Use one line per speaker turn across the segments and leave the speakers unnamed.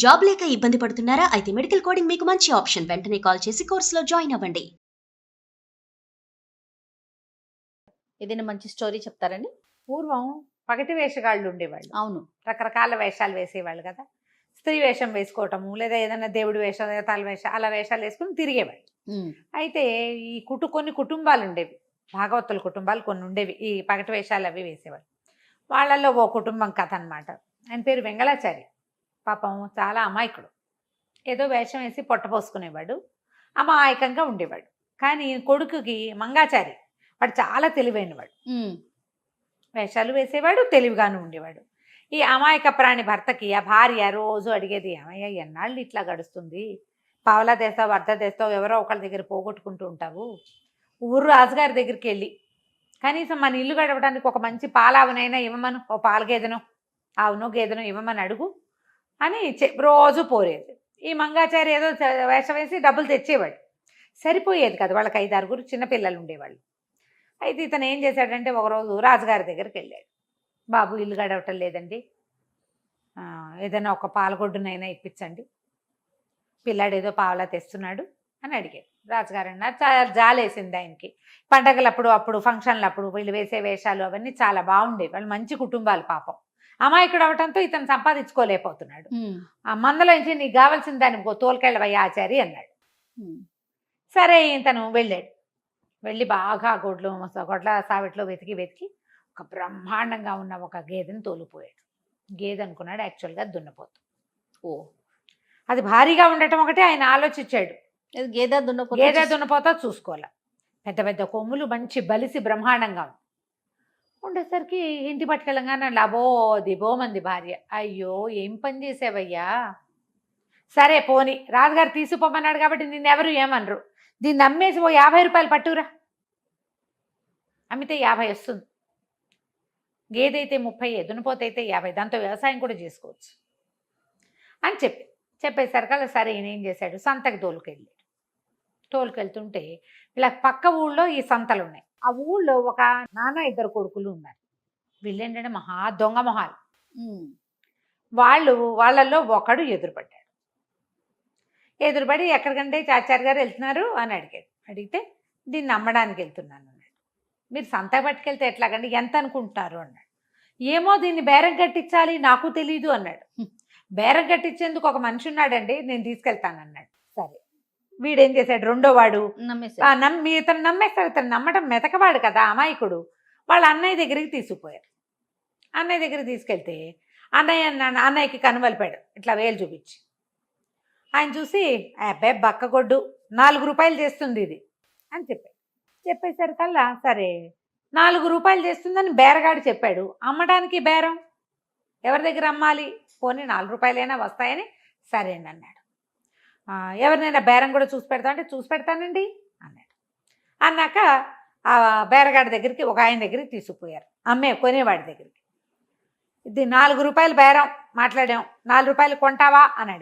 Job లేక ఇబ్బంది పడుతున్నారా? అయితే మెడికల్ కోడింగ్ మీకు మంచి ఆప్షన్. వెంటనే కాల్ చేసి కోర్సులో జాయిన్ అవ్వండి.
ఏదైనా మంచి స్టోరీ చెప్తారండి?
పూర్వం పగటి వేషగాళ్ళు ఉండేవాళ్ళు.
అవును.
రకరకాల వేషాలు వేసేవాళ్ళు కదా. స్త్రీ వేషం వేసుకోవటము, లేదా ఏదైనా దేవుడి వేషం, దేవతల వేషం, అలా వేషాలు వేసుకుని తిరిగేవాళ్ళు. అయితే ఈ కొన్ని కుటుంబాలు ఉండేవి, భాగవతుల కుటుంబాలు కొన్ని ఉండేవి, ఈ పగటి వేషాలు అవి వేసేవాళ్ళు. వాళ్ళల్లో ఓ కుటుంబం కథ అనమాట. ఆయన పేరు వెంగళాచారి. పాపం చాలా అమాయకుడు. ఏదో వేషం వేసి పొట్టపోసుకునేవాడు, అమాయకంగా ఉండేవాడు. కానీ కొడుకుకి మంగాచారి, వాడు చాలా తెలివైనవాడు. వేషాలు వేసేవాడు, తెలివిగాను ఉండేవాడు. ఈ అమాయక ప్రాణి భర్తకి ఆ భార్య రోజు అడిగేది, ఏమయ్య ఎన్నాళ్ళు ఇట్లా గడుస్తుంది, పావలా తెస్తావు, అర్ధ తెస్తావు, ఎవరో ఒకళ్ళ దగ్గర పోగొట్టుకుంటూ ఉంటావు. ఊరు రాజుగారి దగ్గరికి వెళ్ళి కనీసం మన ఇల్లు గడవడానికి ఒక మంచి పాలావునైనా ఇవ్వమను, ఓ పాల గేదెనో ఆవునో గేదెనో ఇవ్వమని అడుగు అని రోజు పోరేది. ఈ మంగాచారి ఏదో వేషం వేసి డబ్బులు తెచ్చేవాడు. సరిపోయేది కదా, వాళ్ళకి 5-6 చిన్నపిల్లలు ఉండేవాళ్ళు. అయితే ఇతను ఏం చేశాడంటే, ఒకరోజు రాజుగారి దగ్గరికి వెళ్ళాడు. బాబు, ఇల్లు గడవటం లేదండి, ఏదైనా ఒక పాలగొడ్డునైనా ఇప్పించండి, పిల్లాడు ఏదో పావలా తెస్తున్నాడు అని అడిగాడు. రాజుగారు అన్నారు, చాలా జాలేసింది ఆయనకి. పండగలప్పుడు, అప్పుడు ఫంక్షన్లప్పుడు వీళ్ళు వేసే వేషాలు అవన్నీ చాలా బాగుండేవి. వాళ్ళు మంచి కుటుంబాలు. పాపం అమాయకుడు అవటంతో ఇతను సంపాదించుకోలేకపోతున్నాడు. ఆ మందలోంచి నీకు కావాల్సిన దాన్ని తోలుకెళ్ళవయ్యా ఆచారి అన్నాడు. సరే ఇతను వెళ్ళాడు. వెళ్ళి బాగా గొడ్ల సావిట్లో వెతికి ఒక బ్రహ్మాండంగా ఉన్న ఒక గేదెని తోలిపోయాడు. గేదె అనుకున్నాడు, యాక్చువల్గా దున్నపోతు. అది భారీగా ఉండటం ఒకటి ఆయన ఆలోచించాడు.
గేదె
దున్నపోతా చూసుకోవాలి. పెద్ద పెద్ద కొమ్ములు, మంచి బలిసి బ్రహ్మాండంగా ఉండేసరికి ఇంటి పట్టుకెళ్ళంగానే దిబోమంది భార్య. అయ్యో, ఏం పని చేసావయ్యా. సరే పోని, రాజుగారు తీసుకుపోమన్నాడు కాబట్టి నిన్నెవరు ఏమనరు. దీన్ని అమ్మేసి ఓ 50 రూపాయలు పట్టురా, అమ్మితే 50 వస్తుంది. గేదె అయితే 30, దున్నపోతే అయితే 50, దాంతో వ్యవసాయం కూడా చేసుకోవచ్చు అని చెప్పేసరికల్లా సరే ఈయన ఏం చేశాడు, సంతకి తోలుకెళ్తుంటే ఇలా పక్క ఊళ్ళో ఈ సంతలు ఉన్నాయి. ఆ ఊళ్ళో ఒక నాన్న 2 కొడుకులు ఉన్నారు. వీళ్ళేంటంటే మహా దొంగ మొహాలు. వాళ్ళల్లో ఒకడు ఎదురుపడి ఎక్కడికంటే చాచారి గారు వెళ్తున్నారు అని అడిగితే దీన్ని అమ్మడానికి వెళ్తున్నాను అన్నాడు. మీరు సంత పట్టుకెళ్తే ఎట్లాగండి, ఎంత అనుకుంటున్నారు అన్నాడు. ఏమో, దీన్ని బేరం కట్టించాలి, నాకు తెలీదు అన్నాడు. బేరం కట్టించేందుకు ఒక మనిషి ఉన్నాడండి, నేను తీసుకెళ్తానన్నాడు. సరే, వీడేం చేశాడు, రెండో వాడు ఇతను నమ్మేస్తాడు. ఇతను నమ్మటం మెతకవాడు కదా, అమాయకుడు. వాళ్ళ అన్నయ్య దగ్గరికి తీసుకుపోయారు. అన్నయ్య దగ్గరికి తీసుకెళ్తే అన్నయ్యకి కనుమలిపాడు, ఇట్లా వేలు చూపించి. ఆయన చూసి, అబ్బాయి బక్కగొడ్డు, 4 రూపాయలు చేస్తుంది ఇది అని చెప్పేసరికల్లా సరే 4 రూపాయలు చేస్తుందని బేరగాడు చెప్పాడు. అమ్మడానికి బేరం ఎవరి దగ్గర అమ్మాలి, పోనీ 4 రూపాయలైనా వస్తాయని సరేనన్నాడు. ఎవరినైనా బేరం కూడా చూసి పెడతా అంటే చూసి పెడతానండి అన్నాడు. అన్నాక ఆ బేరగాడి దగ్గరికి, ఒక ఆయన దగ్గరికి తీసుకుపోయారు, కొనేవాడి దగ్గరికి. ఇది 4 రూపాయలు బేరం మాట్లాడాం, 4 రూపాయలు కొంటావా అని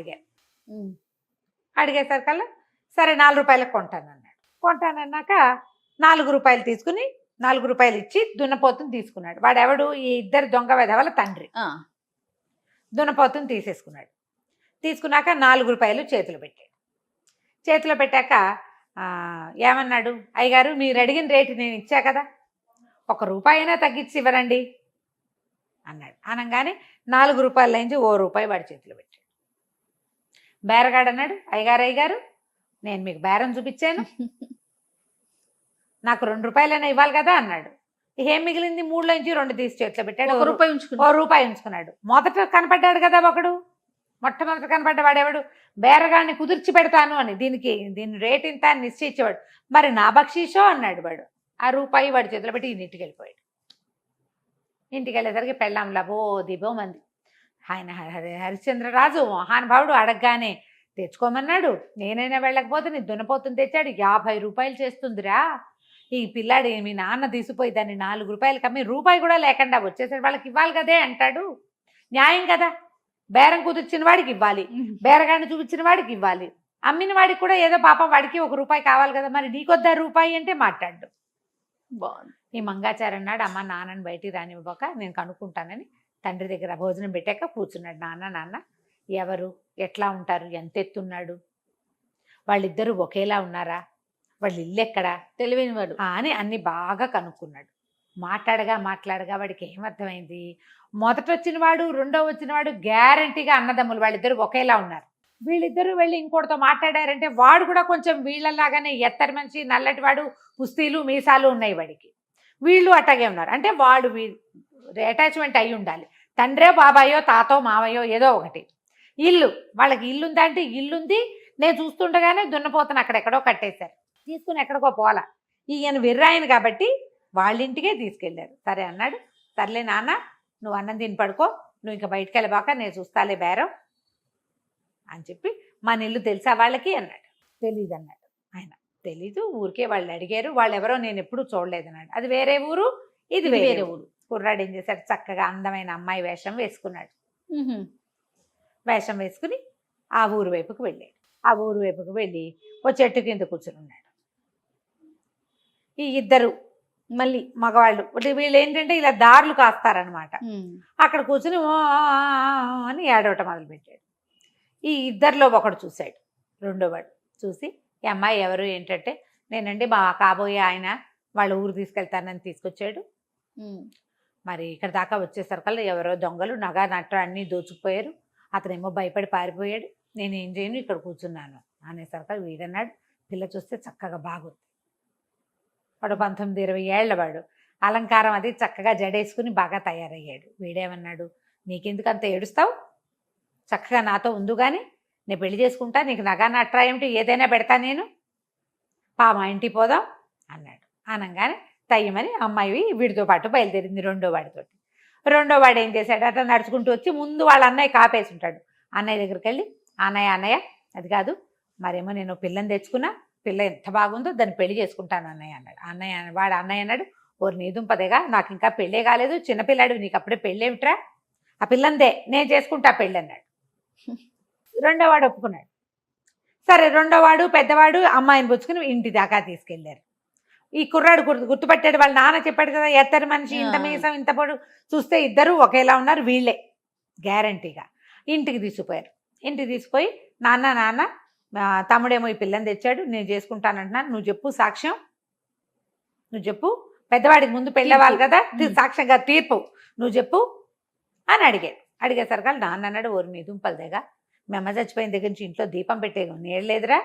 అడిగేసరికల్లా సరే 4 రూపాయలకు కొంటానన్నాడు. కొంటానన్నాక 4 రూపాయలు తీసుకుని 4 రూపాయలు ఇచ్చి దున్నపోతుని తీసుకున్నాడు. వాడెవడు, ఈ 2 దొంగ వెధవల తండ్రి. దున్నపోతుని తీసుకున్నాక 4 రూపాయలు చేతిలో పెట్టాక ఏమన్నాడు, అయ్యగారు మీరు అడిగిన రేటు నేను ఇచ్చా కదా, 1 రూపాయి అయినా తగ్గించి ఇవ్వరండి అన్నాడు. అనగానే 4 రూపాయల నుంచి 1 రూపాయి వాడి చేతిలో పెట్టాడు. బేరగాడు అన్నాడు, అయ్యగారు నేను మీకు బేరం చూపించాను, నాకు 2 రూపాయలైనా ఇవ్వాలి కదా అన్నాడు. ఏం మిగిలింది, 3లోంచి 2 తీసి చేతిలో పెట్టాడు. 1 రూపాయి ఉంచుకున్నాడు. మొదట కనపడ్డాడు కదా ఒకడు, మొట్టమొదట కనపడ్డవాడెవడు, బేరగాడిని కుదిర్చి పెడతాను అని, దీని రేట్ ఇంత అని నిశ్చయించేవాడు. మరి నా బక్షీషో అన్నాడు వాడు. 1 రూపాయి వాడి చేతిలో పెట్టి ఇంటికి వెళ్ళిపోయాడు. ఇంటికి వెళ్ళేసరికి పెళ్ళాం దిబోమంది. ఆయన హరిశ్చంద్రరాజు మహానుభావుడు, అడగగానే తెచ్చుకోమన్నాడు. నేనైనా వెళ్ళకపోతే నీ దున్నపోతుని తెచ్చాడు, 50 రూపాయలు చేస్తుందిరా. ఈ పిల్లాడు మీ నాన్న తీసిపోయి దాన్ని 4 రూపాయలకి అమ్మి రూపాయి కూడా లేకుండా వచ్చేసరికి వాళ్ళకి ఇవ్వాలి కదే అంటాడు. న్యాయం కదా, బేరం కుదిర్చిన వాడికి ఇవ్వాలి, బేరగాడిని చూపించిన వాడికి ఇవ్వాలి, అమ్మిన వాడికి కూడా ఏదో పాపం వాడికి 1 రూపాయి కావాలి కదా, మరి నీకొద్దా రూపాయి అంటే మాట్లాడు. బాగుంది. ఈ మంగాచారి అన్నాడు, అమ్మ నాన్నని బయటికి రానివ్వక నేను కనుక్కుంటానని తండ్రి దగ్గర భోజనం పెట్టాక కూర్చున్నాడు. నాన్న ఎవరు, ఎట్లా ఉంటారు, ఎంత ఎత్తున్నాడు, వాళ్ళిద్దరూ ఒకేలా ఉన్నారా, వాళ్ళ ఇల్లు ఎక్కడా
తెలివైన వాడు.
అని అన్ని బాగా కనుక్కున్నాడు. మాట్లాడగా వాడికి ఏమర్థమైంది, మొదట వచ్చిన వాడు రెండో వచ్చిన వాడు గ్యారంటీగా అన్నదమ్ములు, వాళ్ళిద్దరు ఒకేలా ఉన్నారు. వీళ్ళిద్దరూ వెళ్ళి ఇంకోటితో మాట్లాడారంటే వాడు కూడా కొంచెం వీళ్ళలాగానే ఎత్తరి మనిషి, నల్లటి వాడు, పుస్తీలు మీసాలు ఉన్నాయి వాడికి. వీళ్ళు అట్టాగే ఉన్నారు. అంటే వాడు అటాచ్మెంట్ అయి ఉండాలి. తండ్రే బాబాయో తాతో మావయ్యో ఏదో ఒకటి. ఇల్లు, వాళ్ళకి ఇల్లు ఉందా అంటే ఇల్లుంది. నేను చూస్తుండగానే దున్నపోతను అక్కడెక్కడో కట్టేశారు, తీసుకుని ఎక్కడికో పోలా. ఈయన విర్రాయను కాబట్టి వాళ్ళ ఇంటికే తీసుకెళ్ళారు. సరే అన్నాడు. సర్లే నాన్న, నువ్వు అన్నం తిని పడుకో, నువ్వు ఇంకా బయటికి వెళ్ళబాక, నేను చూస్తాలే బేరం అని చెప్పి, మన ఇల్లు తెలుసా వాళ్ళకి అన్నాడు. తెలీదు అన్నాడు ఆయన. తెలీదు, ఊరికే వాళ్ళు అడిగారు, వాళ్ళు ఎవరో నేను ఎప్పుడూ చూడలేదన్నాడు. అది వేరే ఊరు, ఇది వేరే ఊరు. కుర్రాడు ఏం చేశాడు, చక్కగా అందమైన అమ్మాయి వేషం వేసుకున్నాడు. వేషం వేసుకుని ఆ ఊరు వైపుకు వెళ్ళాడు. ఆ ఊరు వైపుకు వెళ్ళి ఓ చెట్టు కింద కూర్చుని ఉన్నాడు. ఈ ఇద్దరు మళ్ళీ మగవాళ్ళు, వీళ్ళు ఏంటంటే ఇలా దారులు కాస్తారనమాట. అక్కడ కూర్చుని ఓ అని ఏడవటం మొదలుపెట్టాడు. ఈ ఇద్దరిలో ఒకడు చూశాడు, రెండోవాడు చూసి, ఈ అమ్మాయి ఎవరు ఏంటంటే, నేనండి మా కాబోయే ఆయన వాళ్ళ ఊరు తీసుకెళ్తానని తీసుకొచ్చాడు. మరి ఇక్కడ దాకా వచ్చేసరికల్లా ఎవరో దొంగలు నగ నట్ట అన్నీ దోచుకుపోయారు. అతనేమో భయపడి పారిపోయాడు. నేను ఏం చేయను, ఇక్కడ కూర్చున్నాను అనేసరికి వీడన్నాడు, పిల్ల చూస్తే చక్కగా బాగుంది. వాడు 19-20 ఏళ్ల వాడు, అలంకారం అది చక్కగా జడేసుకుని బాగా తయారయ్యాడు. వీడేమన్నాడు, నీకెందుకు అంత ఏడుస్తావు, చక్కగా నాతో ఉండు కానీ నేను పెళ్లి చేసుకుంటా, నీకు నగా నట్రా ఏమిటి, ఏదైనా పెడతా నేను, మా ఇంటికి పోదాం అన్నాడు. అనగానే తయ్యమని అమ్మాయి వీడితో పాటు బయలుదేరింది రెండో వాడితోటి. రెండో వాడు ఏం చేశాడు, అట్లా నడుచుకుంటూ వచ్చి ముందు వాళ్ళ అన్నయ్య కాపేసి ఉంటాడు. అన్నయ్య దగ్గరికి వెళ్ళి, అన్నయ్య అది కాదు, మరేమో నేను పిల్లని తెచ్చుకున్నా, పిల్ల ఎంత బాగుందో, దాన్ని పెళ్లి చేసుకుంటాను అన్నయ్య అన్నాడు. అన్నయ్య అన్నాడు, ఓరు నీ దుంపదేగా, నాకు ఇంకా పెళ్ళే కాలేదు, చిన్నపిల్లాడు, నీకు అప్పుడే పెళ్ళేమిట్రా, ఆ పిల్లందే, నేను చేసుకుంటా పెళ్ళి అన్నాడు. రెండోవాడు ఒప్పుకున్నాడు. సరే, రెండోవాడు పెద్దవాడు అమ్మాయిని పుచ్చుకుని ఇంటి దాకా తీసుకెళ్లారు. ఈ కుర్రాడు గుర్తుపట్టాడు, వాళ్ళ నాన్న చెప్పాడు కదా, ఎత్తరి మనిషి, ఇంత మీసం, ఇంత పొడు, చూస్తే ఇద్దరు ఒకేలా ఉన్నారు, వీళ్ళే గ్యారంటీగా. ఇంటికి తీసుకుపోయారు. ఇంటికి తీసుకుపోయి, నాన్న తమ్ముడేమో ఈ పిల్లని తెచ్చాడు, నేను చేసుకుంటానంటున్నాను, నువ్వు చెప్పు సాక్ష్యం, నువ్వు చెప్పు, పెద్దవాడికి ముందు పెళ్ళేవాళ్ళు కదా, సాక్ష్యంగా తీర్పు నువ్వు చెప్పు అని అడిగేసరికి నాన్న అన్నాడు, ఓరి నీ దుంపలదేగా, మీ అమ్మ చచ్చిపోయిన దగ్గర నుంచి ఇంట్లో దీపం పెట్టే నేడలేదురా,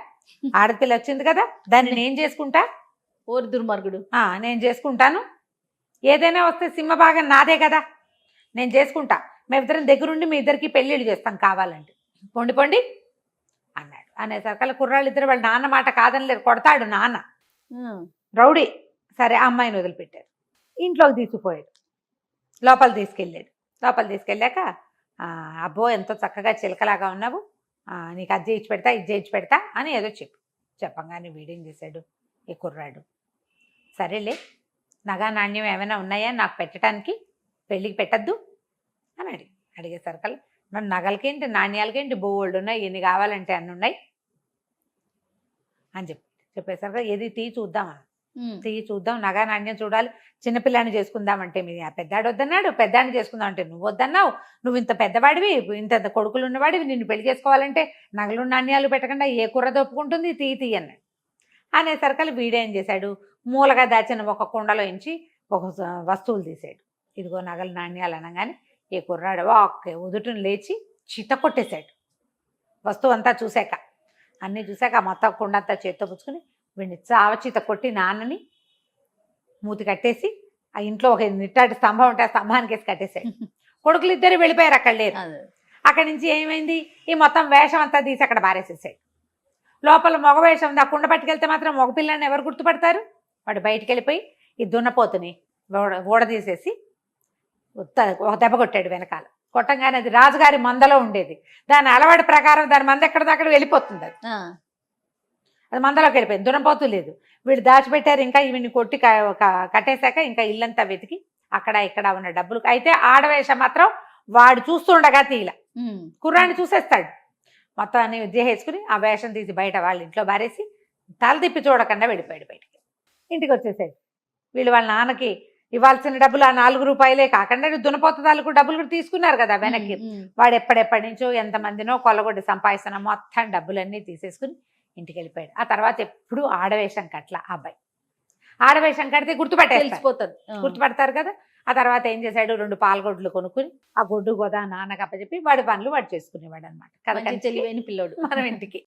ఆడపిల్ల వచ్చింది కదా, దాన్ని నేను చేసుకుంటా,
ఓరి దుర్మార్గుడు,
నేను చేసుకుంటాను, ఏదైనా వస్తే సింహ భాగం నాదే కదా, నేను చేసుకుంటా, మేమిద్దరం దగ్గరుండి మీ ఇద్దరికి పెళ్ళిళ్ళు చేస్తాం కావాలంటే, పొండి అన్నాడు. అనేసరికి కుర్రాళ్ళు ఇద్దరు వాళ్ళ నాన్న మాట కాదని లేదు, కొడతాడు నాన్న, రౌడీ. సరే, అమ్మాయిని వదిలిపెట్టారు. ఇంట్లోకి తీసుకుపోయాడు. లోపల తీసుకెళ్ళాక అబ్బో ఎంతో చక్కగా చిలకలాగా ఉన్నావు, నీకు అది చేయించి పెడతా, ఇది చేయించి పెడతా అని ఏదో చెప్పంగానే వీడేం చేశాడు, ఈ కుర్రాడు, సరేలే, నగా నాణ్యం ఏమైనా ఉన్నాయా నాకు పెట్టడానికి, పెళ్ళికి పెట్టద్దు అని అడిగేసరికి, నన్ను నగలకేంటి నాణ్యాలకేంటి బోల్డ్ ఉన్నాయి, ఎన్ని కావాలంటే అన్ని ఉన్నాయి అని చెప్పేసరికి, ఏది తీయి చూద్దాం, నగా నాణ్యం చూడాలి, చిన్నపిల్లాన్ని చేసుకుందామంటే మీ పెద్దాడు వద్దన్నాడు, పెద్దాన్ని చేసుకుందాం అంటే నువ్వు వద్దన్నావు, నువ్వు ఇంత పెద్దవాడివి, ఇంత కొడుకులు ఉన్నవాడివి, నిన్ను పెళ్లి చేసుకోవాలంటే నగలు నాణ్యాలు పెట్టకుండా ఏ కుర్ర దొప్పుకుంటుంది, తీయి అన్నాడు. అనేసరికి వీడేం చేశాడు, మూలగా దాచిన ఒక కుండలో ఇంచి ఒక వస్తువులు తీసాడు. ఇదిగో నగలు నాణ్యాలు అనగానే ఈ కుర్రాడు ఒక్క ఉదుటిని లేచి చిత కొట్టేశాడు. వస్తువు అంతా చూశాక, అన్నీ చూశాక మొత్తం కుండ అంతా చేత్తో పుచ్చుకుని వీడిని చావచీత కొట్టి నాన్నని మూతి కట్టేసి, ఆ ఇంట్లో ఒక నిట్టాటి స్తంభం ఉంటే ఆ స్తంభానికి వేసి కట్టేశాడు. కొడుకులు ఇద్దరు వెళ్ళిపోయారు, అక్కడ లేరు. అక్కడి నుంచి ఏమైంది, ఈ మొత్తం వేషం అంతా తీసి అక్కడ బారేసేసాడు. లోపల మగ వేషం ఉంది, ఆ కుండ పట్టుకెళ్తే మాత్రం మగ పిల్లని ఎవరు గుర్తుపడతారు. వాడు బయటికి వెళ్ళిపోయి ఈ దున్నపోతుని ఊడదీసేసి ఒక దెబ్బ కొట్టాడు వెనకాల. కొట్టంగానే అది రాజుగారి మందలో ఉండేది, దాని అలవాటు ప్రకారం దాని మంద ఎక్కడిదక్కడ వెళ్ళిపోతుంది, అది మందలోకి వెళ్ళిపోయింది, దున్నపోతు లేదు. వీళ్ళు దాచిపెట్టారు. ఇంకా వీడిని కొట్టి కట్టేశాక ఇంకా ఇల్లంతా వెతికి అక్కడ ఇక్కడ ఉన్న డబ్బులు, అయితే ఆడవేషం మాత్రం వాడు చూస్తుండగా తీల, కుర్రాన్ని చూసేస్తాడు, మొత్తం అన్ని విద్య వేసుకుని ఆ వేషం తీసి బయట వాళ్ళ ఇంట్లో బారేసి తల తిప్పి చూడకుండా వెళ్ళిపోయాడు బయటికి. ఇంటికి వచ్చేసాడు. వీళ్ళు వాళ్ళ నాన్నకి ఇవ్వాల్సిన డబ్బులు ఆ 4 రూపాయలే కాకుండా దున్నపోతదాలకు డబ్బులు కూడా తీసుకున్నారు కదా వెనక్కి. వాడు ఎప్పటి నుంచో ఎంతమందినో కొల్లగొడ్డి సంపాదిస్తున్న మొత్తం డబ్బులన్నీ తీసేసుకుని ఇంటికి వెళ్ళిపోయాడు. ఆ తర్వాత ఎప్పుడు ఆడవేషం కట్ల ఆ అబ్బాయి. ఆడవేషం కడితే
తెలిసిపోతుంది.
గుర్తుపడతారు కదా. ఆ తర్వాత ఏం చేశాడు, 2 పాలగొడ్లు కొనుక్కుని ఆ గొడ్డు గోదా నాన్నకి అప్పచెప్పి వాడి పనులు వాడు చేసుకునేవాడు అనమాట.
మంచి తెలివైన పిల్లోడు.
మనం ఇంటికి